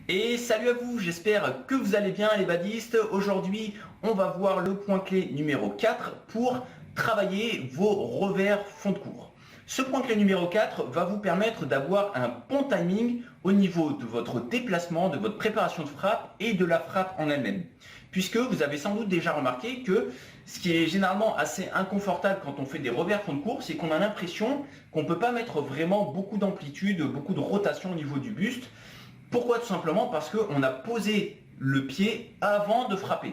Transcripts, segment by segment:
Et salut à vous, j'espère que vous allez bien les badistes. Aujourd'hui, on va voir le point clé numéro 4 pour travailler vos revers fond de cours. Ce point clé numéro 4 va vous permettre d'avoir un bon timing au niveau de votre déplacement, de votre préparation de frappe et de la frappe en elle-même. Puisque vous avez sans doute déjà remarqué que ce qui est généralement assez inconfortable quand on fait des revers fond de cours, c'est qu'on a l'impression qu'on ne peut pas mettre vraiment beaucoup d'amplitude, beaucoup de rotation au niveau du buste. Pourquoi? Tout simplement parce qu'on a posé le pied avant de frapper.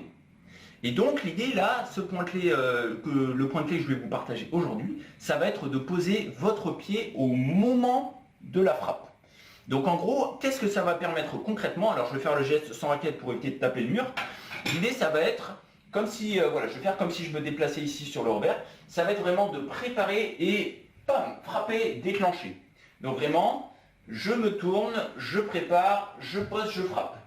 Et donc l'idée là, le point clé que je vais vous partager aujourd'hui, ça va être de poser votre pied au moment de la frappe. Donc en gros, qu'est-ce que ça va permettre concrètement? Alors je vais faire le geste sans raquette pour éviter de taper le mur. L'idée ça va être comme si, je vais faire comme si je me déplaçais ici sur le revers. Ça va être vraiment de préparer et pam, frapper, déclencher. Donc vraiment, je me tourne, je prépare, je pose, je frappe.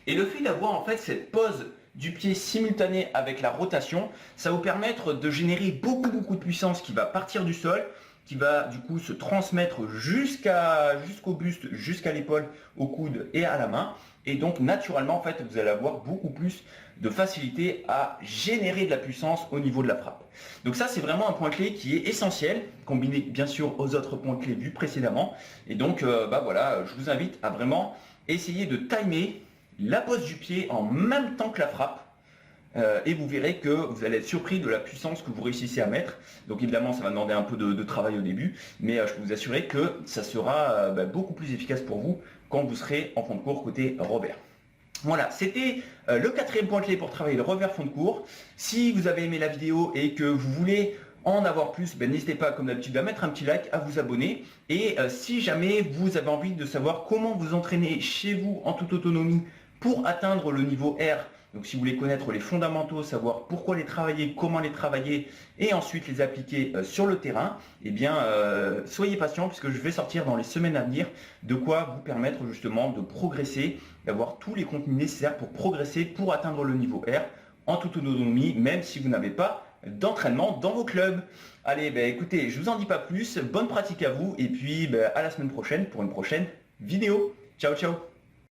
Et le fait d'avoir en fait cette pose du pied simultanée avec la rotation, ça va vous permettre de générer beaucoup de puissance qui va partir du sol, qui va du coup se transmettre jusqu'au buste, jusqu'à l'épaule, au coude et à la main. Et donc naturellement en fait vous allez avoir beaucoup plus de facilité à générer de la puissance au niveau de la frappe. Donc ça c'est vraiment un point clé qui est essentiel, combiné bien sûr aux autres points clés vus précédemment. Et donc voilà, je vous invite à vraiment essayer de timer la pose du pied en même temps que la frappe. Et vous verrez que vous allez être surpris de la puissance que vous réussissez à mettre. Donc évidemment ça va demander un peu de travail au début, mais je peux vous assurer que ça sera beaucoup plus efficace pour vous quand vous serez en fond de cours côté revers. Voilà, c'était le quatrième point clé pour travailler le revers fond de cours. Si vous avez aimé la vidéo et que vous voulez en avoir plus, n'hésitez pas comme d'habitude à mettre un petit like, à vous abonner. Et si jamais vous avez envie de savoir comment vous entraîner chez vous en toute autonomie pour atteindre le niveau R, donc si vous voulez connaître les fondamentaux, savoir pourquoi les travailler, comment les travailler et ensuite les appliquer sur le terrain, eh bien soyez patient puisque je vais sortir dans les semaines à venir de quoi vous permettre justement de progresser, d'avoir tous les contenus nécessaires pour progresser, pour atteindre le niveau R en toute autonomie, même si vous n'avez pas d'entraînement dans vos clubs. Allez, écoutez, je vous en dis pas plus, bonne pratique à vous et puis à la semaine prochaine pour une prochaine vidéo. Ciao ciao.